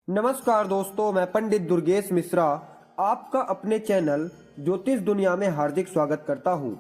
नमस्कार दोस्तों, मैं पंडित दुर्गेश मिश्रा आपका अपने चैनल ज्योतिष दुनिया में हार्दिक स्वागत करता हूं।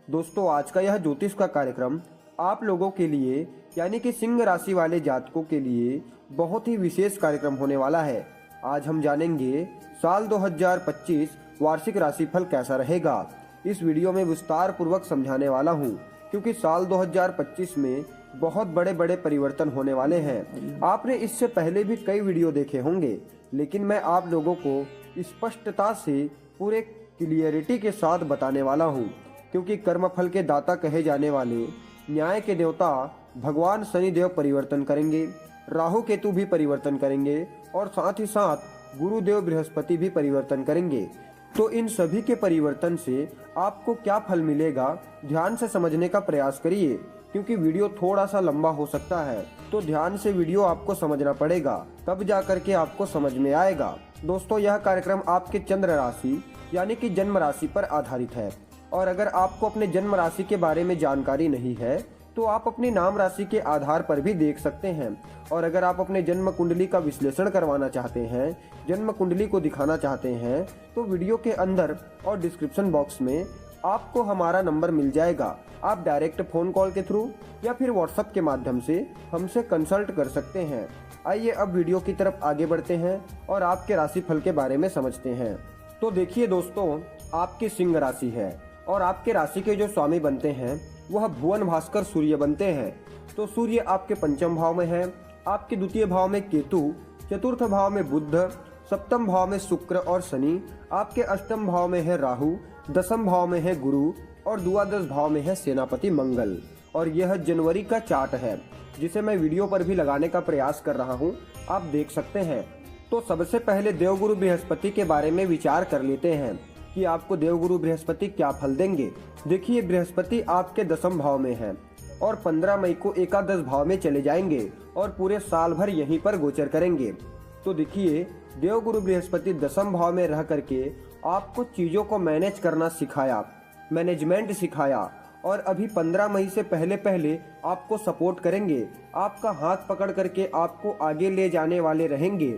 दोस्तों, आज का यह ज्योतिष का कार्यक्रम आप लोगों के लिए यानी कि सिंह राशि वाले जातकों के लिए बहुत ही विशेष कार्यक्रम होने वाला है। आज हम जानेंगे साल 2025 वार्षिक राशिफल कैसा रहेगा। इस वीडियो में विस्तार पूर्वक समझाने वाला हूं, क्योंकि साल 2025 में बहुत बड़े बड़े परिवर्तन होने वाले हैं। आपने इससे पहले भी कई वीडियो देखे होंगे, लेकिन मैं आप लोगों को स्पष्टता से पूरे क्लियरिटी के साथ बताने वाला हूं, क्योंकि कर्मफल के दाता कहे जाने वाले न्याय के देवता भगवान शनिदेव परिवर्तन करेंगे, राहु केतु भी परिवर्तन करेंगे और साथ ही साथ गुरुदेव बृहस्पति भी परिवर्तन करेंगे। तो इन सभी के परिवर्तन से आपको क्या फल मिलेगा, ध्यान से समझने का प्रयास करिए, क्योंकि वीडियो थोड़ा सा लंबा हो सकता है। तो ध्यान से वीडियो आपको समझना पड़ेगा, तब जा करके आपको समझ में आएगा। दोस्तों, यह कार्यक्रम आपके चंद्र राशि यानी कि जन्म राशि पर आधारित है, और अगर आपको अपने जन्म राशि के बारे में जानकारी नहीं है तो आप अपनी नाम राशि के आधार पर भी देख सकते हैं। और अगर आप अपने जन्म कुंडली का विश्लेषण करवाना चाहते हैं, जन्म कुंडली को दिखाना चाहते हैं, तो वीडियो के अंदर और डिस्क्रिप्शन बॉक्स में आपको हमारा नंबर मिल जाएगा। आप डायरेक्ट फोन कॉल के थ्रू या फिर व्हाट्सएप के माध्यम से हमसे कंसल्ट कर सकते हैं। आइए अब वीडियो की तरफ आगे बढ़ते हैं और आपके राशिफल के बारे में समझते हैं। तो देखिए दोस्तों, आपकी सिंह राशि है और आपके राशि के जो स्वामी बनते हैं वह भुवन भास्कर सूर्य बनते हैं। तो सूर्य आपके पंचम भाव में है, आपके द्वितीय भाव में केतु, चतुर्थ भाव में बुध, सप्तम भाव में शुक्र और शनि, आपके अष्टम भाव में है राहु, दसम भाव में है गुरु और द्वादश भाव में है सेनापति मंगल। और यह जनवरी का चार्ट है, जिसे मैं वीडियो पर भी लगाने का प्रयास कर रहा हूं, आप देख सकते हैं। तो सबसे पहले देवगुरु बृहस्पति के बारे में विचार कर लेते हैं कि आपको देवगुरु बृहस्पति क्या फल देंगे। देखिए, बृहस्पति आपके दसम भाव में है और 15 मई को एकादश भाव में चले जाएंगे और पूरे साल भर यहीं पर गोचर करेंगे। तो देखिए, देवगुरु बृहस्पति दसम भाव में रह करके आपको चीजों को मैनेज करना सिखाया, मैनेजमेंट सिखाया, और अभी 15 मई से पहले पहले आपको सपोर्ट करेंगे, आपका हाथ पकड़ करके आपको आगे ले जाने वाले रहेंगे,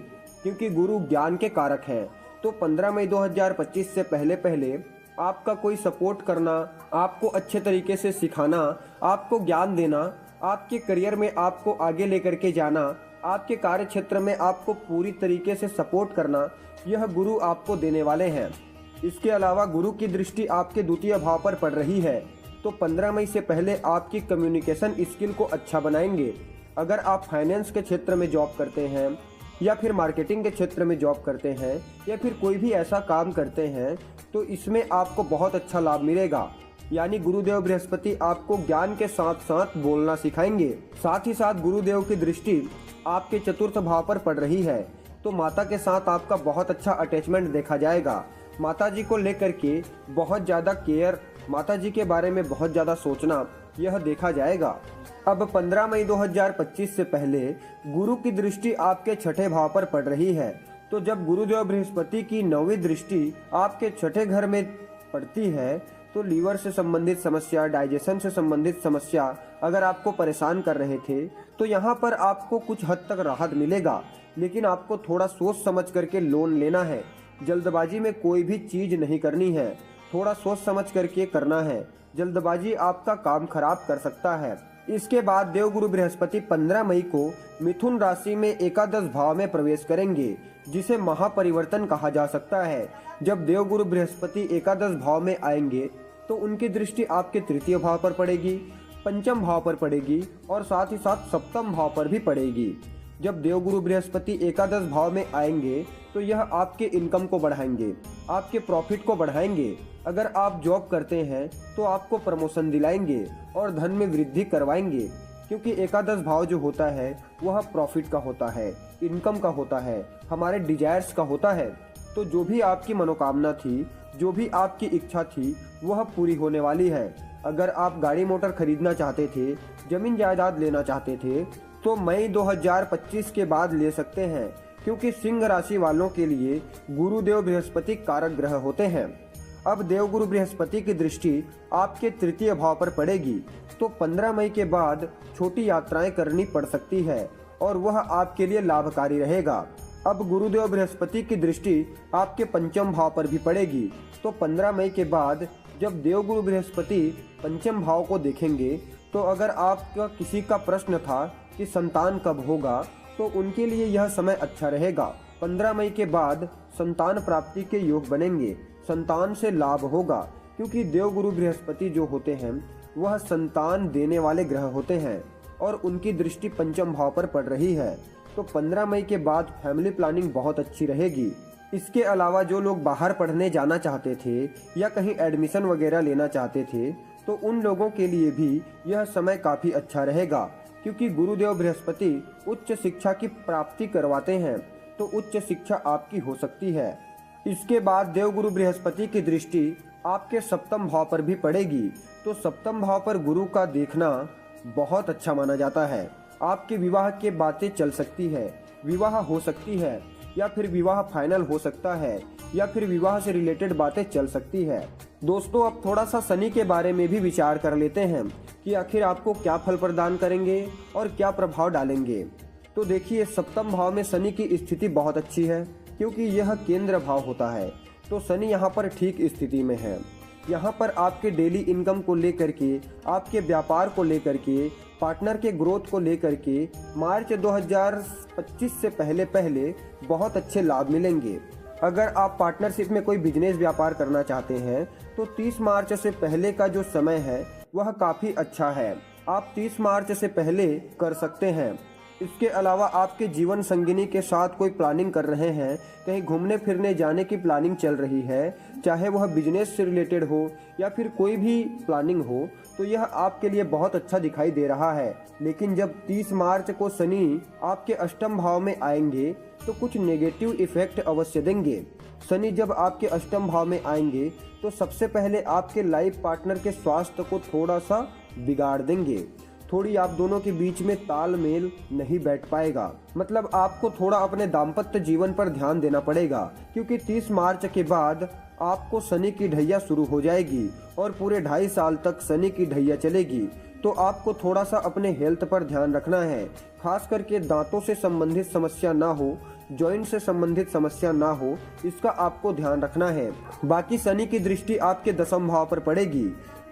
क्योंकि गुरु ज्ञान के कारक हैं। तो 15 मई 2025 से पहले पहले आपका कोई सपोर्ट करना, आपको अच्छे तरीके से सिखाना, आपको ज्ञान देना, आपके करियर में आपको आगे लेकर के जाना, आपके कार्य क्षेत्र में आपको पूरी तरीके से सपोर्ट करना, यह गुरु आपको देने वाले हैं। इसके अलावा गुरु की दृष्टि आपके द्वितीय भाव पर पड़ रही है, तो 15 मई से पहले आपकी कम्युनिकेशन स्किल को अच्छा बनाएंगे। अगर आप फाइनेंस के क्षेत्र में जॉब करते हैं या फिर मार्केटिंग के क्षेत्र में जॉब करते हैं या फिर कोई भी ऐसा काम करते हैं, तो इसमें आपको बहुत अच्छा लाभ मिलेगा। यानी गुरुदेव बृहस्पति आपको ज्ञान के साथ साथ बोलना सिखाएंगे। साथ ही साथ गुरुदेव की दृष्टि आपके चतुर्थ भाव पर पड़ रही है, तो माता के साथ आपका बहुत अच्छा अटैचमेंट देखा जाएगा। माता जी को लेकर के बहुत ज़्यादा केयर, माता जी के बारे में बहुत ज़्यादा सोचना, यह देखा जाएगा। अब 15 मई 2025 से पहले गुरु की दृष्टि आपके छठे भाव पर पड़ रही है। तो जब गुरुदेव बृहस्पति की 9वीं दृष्टि आपके छठे घर में पड़ती है, तो लीवर से संबंधित समस्या, डाइजेशन से संबंधित समस्या अगर आपको परेशान कर रहे थे, तो यहाँ पर आपको कुछ हद तक राहत मिलेगा। लेकिन आपको थोड़ा सोच समझ करके लोन लेना है, जल्दबाजी में कोई भी चीज नहीं करनी है, थोड़ा सोच समझ करके करना है। जल्दबाजी आपका काम खराब कर सकता है। इसके बाद देवगुरु बृहस्पति 15 मई को मिथुन राशि में एकादश भाव में प्रवेश करेंगे, जिसे महापरिवर्तन कहा जा सकता है। जब देवगुरु बृहस्पति एकादश भाव में आएंगे तो उनकी दृष्टि आपके तृतीय भाव पर पड़ेगी, पंचम भाव पर पड़ेगी और साथ ही साथ सप्तम भाव पर भी पड़ेगी। जब देवगुरु बृहस्पति एकादश भाव में आएंगे तो यह आपके इनकम को बढ़ाएंगे, आपके प्रॉफिट को बढ़ाएंगे। अगर आप जॉब करते हैं तो आपको प्रमोशन दिलाएंगे और धन में वृद्धि करवाएंगे, क्योंकि एकादश भाव जो होता है वह प्रॉफिट का होता है, इनकम का होता है, हमारे डिजायर्स का होता है। तो जो भी आपकी मनोकामना थी, जो भी आपकी इच्छा थी, वह पूरी होने वाली है। अगर आप गाड़ी मोटर खरीदना चाहते थे, जमीन जायदाद लेना चाहते थे, तो मई 2025 के बाद ले सकते हैं, क्योंकि सिंह राशि वालों के लिए गुरुदेव बृहस्पति कारक ग्रह होते हैं। अब देवगुरु बृहस्पति की दृष्टि आपके तृतीय भाव पर पड़ेगी, तो 15 मई के बाद छोटी यात्राएं करनी पड़ सकती है और वह आपके लिए लाभकारी रहेगा। अब गुरुदेव बृहस्पति की दृष्टि आपके पंचम भाव पर भी पड़ेगी। तो 15 मई के बाद जब देवगुरु बृहस्पति पंचम भाव को देखेंगे तो अगर आपका किसी का प्रश्न था कि संतान कब होगा, तो उनके लिए यह समय अच्छा रहेगा। 15 मई के बाद संतान प्राप्ति के योग बनेंगे, संतान से लाभ होगा, क्योंकि देवगुरु बृहस्पति जो होते हैं वह संतान देने वाले ग्रह होते हैं और उनकी दृष्टि पंचम भाव पर पड़ रही है। तो 15 मई के बाद फैमिली प्लानिंग बहुत अच्छी रहेगी। इसके अलावा जो लोग बाहर पढ़ने जाना चाहते थे या कहीं एडमिशन वगैरह लेना चाहते थे, तो उन लोगों के लिए भी यह समय काफ़ी अच्छा रहेगा, क्योंकि गुरुदेव बृहस्पति उच्च शिक्षा की प्राप्ति करवाते हैं, तो उच्च शिक्षा आपकी हो सकती है। इसके बाद देवगुरु बृहस्पति की दृष्टि आपके सप्तम भाव पर भी पड़ेगी। तो सप्तम भाव पर गुरु का देखना बहुत अच्छा माना जाता है। आपके विवाह की बातें चल सकती है, विवाह हो सकती है, या फिर विवाह फाइनल हो सकता है, या फिर विवाह से रिलेटेड बातें चल सकती है। दोस्तों, अब थोड़ा सा शनि के बारे में भी विचार कर लेते हैं कि आखिर आपको क्या फल प्रदान करेंगे और क्या प्रभाव डालेंगे। तो देखिए, सप्तम भाव में शनि की स्थिति बहुत अच्छी है, क्योंकि यह केंद्र भाव होता है। तो शनि यहाँ पर ठीक स्थिति में है। यहाँ पर आपके डेली इनकम को लेकर के, आपके व्यापार को लेकर के, पार्टनर के ग्रोथ को लेकर के मार्च 2025 से पहले बहुत अच्छे लाभ मिलेंगे। अगर आप पार्टनरशिप में कोई बिजनेस व्यापार करना चाहते हैं तो 30 मार्च से पहले का जो समय है वह काफ़ी अच्छा है। आप 30 मार्च से पहले कर सकते हैं। इसके अलावा आपके जीवन संगिनी के साथ कोई प्लानिंग कर रहे हैं, कहीं घूमने फिरने जाने की प्लानिंग चल रही है, चाहे वह बिजनेस से रिलेटेड हो या फिर कोई भी प्लानिंग हो, तो यह आपके लिए बहुत अच्छा दिखाई दे रहा है। लेकिन जब 30 मार्च को शनि आपके अष्टम भाव में आएंगे तो कुछ नेगेटिव इफेक्ट अवश्य देंगे। शनि जब आपके अष्टम भाव में आएंगे तो सबसे पहले आपके लाइफ पार्टनर के स्वास्थ्य को थोड़ा सा बिगाड़ देंगे। थोड़ी आप दोनों के बीच में तालमेल नहीं बैठ पाएगा। मतलब आपको थोड़ा अपने दाम्पत्य जीवन पर ध्यान देना पड़ेगा, क्योंकि 30 मार्च के बाद आपको शनि की ढैया शुरू हो जाएगी और पूरे 2.5 साल तक शनि की ढैया चलेगी। तो आपको थोड़ा सा अपने हेल्थ पर ध्यान रखना है, खास करके दांतों से संबंधित समस्या ना हो, जॉइंट से संबंधित समस्या ना हो, इसका आपको ध्यान रखना है। बाकी शनि की दृष्टि आपके 10वें भाव पर पड़ेगी,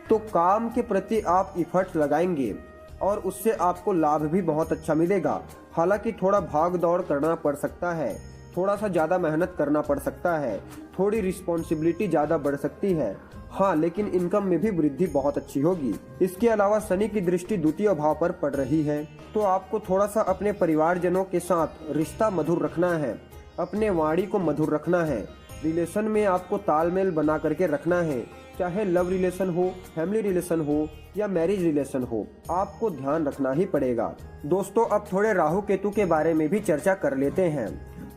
तो काम के प्रति आप इफर्ट लगाएंगे और उससे आपको लाभ भी बहुत अच्छा मिलेगा। हालांकि थोड़ा भाग दौड़ करना पड़ सकता है, थोड़ा सा ज़्यादा मेहनत करना पड़ सकता है, थोड़ी रिस्पॉन्सिबिलिटी ज़्यादा बढ़ सकती है, हाँ, लेकिन इनकम में भी वृद्धि बहुत अच्छी होगी। इसके अलावा शनि की दृष्टि 2य भाव पर पड़ रही है, तो आपको थोड़ा सा अपने परिवारजनों के साथ रिश्ता मधुर रखना है, अपने वाणी को मधुर रखना है, रिलेशन में आपको तालमेल बना करके रखना है, चाहे लव रिलेशन हो, फैमिली रिलेशन हो या मैरिज रिलेशन हो, आपको ध्यान रखना ही पड़ेगा। दोस्तों, अब थोड़े राहु केतु के बारे में भी चर्चा कर लेते हैं।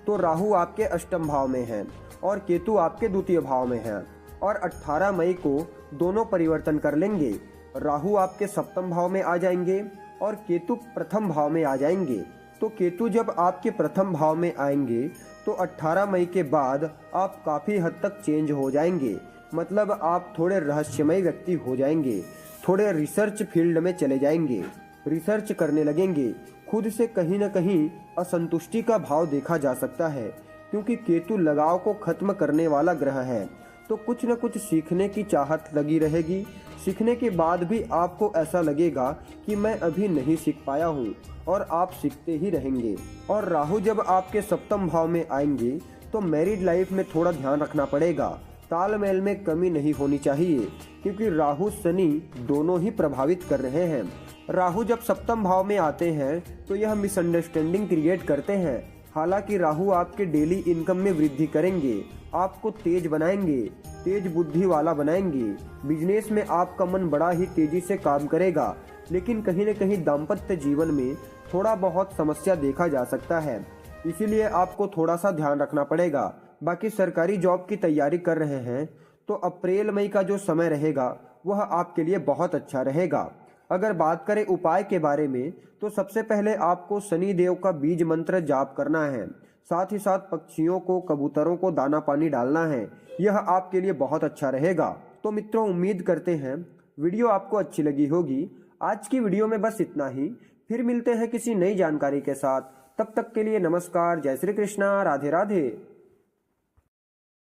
तो राहु आपके अष्टम भाव में है और केतु आपके 2य भाव में है और 18 मई को दोनों परिवर्तन कर लेंगे। राहु आपके सप्तम भाव में आ जाएंगे और केतु प्रथम भाव में आ जाएंगे। तो केतु जब आपके प्रथम भाव में आएंगे तो 18 मई के बाद आप काफ़ी हद तक चेंज हो जाएंगे। मतलब आप थोड़े रहस्यमय व्यक्ति हो जाएंगे, थोड़े रिसर्च फील्ड में चले जाएंगे, रिसर्च करने लगेंगे। खुद से कहीं न कहीं असंतुष्टि का भाव देखा जा सकता है, क्योंकि केतु लगाव को खत्म करने वाला ग्रह है। तो कुछ न कुछ सीखने की चाहत लगी रहेगी। सीखने के बाद भी आपको ऐसा लगेगा कि मैं अभी नहीं सीख पाया हूँ, और आप सीखते ही रहेंगे। और राहु जब आपके सप्तम भाव में आएंगे तो मैरिड लाइफ में थोड़ा ध्यान रखना पड़ेगा, तालमेल में कमी नहीं होनी चाहिए, क्योंकि राहु शनि दोनों ही प्रभावित कर रहे हैं। राहु जब सप्तम भाव में आते हैं तो यह मिसअंडरस्टैंडिंग क्रिएट करते हैं। हालांकि राहु आपके डेली इनकम में वृद्धि करेंगे, आपको तेज बनाएंगे, तेज बुद्धि वाला बनाएंगे। बिजनेस में आपका मन बड़ा ही तेजी से काम करेगा, लेकिन कहीं न कहीं दाम्पत्य जीवन में थोड़ा बहुत समस्या देखा जा सकता है, इसीलिए आपको थोड़ा सा ध्यान रखना पड़ेगा। बाकी सरकारी जॉब की तैयारी कर रहे हैं तो अप्रैल मई का जो समय रहेगा वह आपके लिए बहुत अच्छा रहेगा। अगर बात करें उपाय के बारे में, तो सबसे पहले आपको शनि देव का बीज मंत्र जाप करना है, साथ ही साथ पक्षियों को, कबूतरों को दाना पानी डालना है। यह आपके लिए बहुत अच्छा रहेगा। तो मित्रों, उम्मीद करते हैं वीडियो आपको अच्छी लगी होगी। आज की वीडियो में बस इतना ही। फिर मिलते हैं किसी नई जानकारी के साथ। तब तक के लिए नमस्कार, जय श्री कृष्णा, राधे राधे।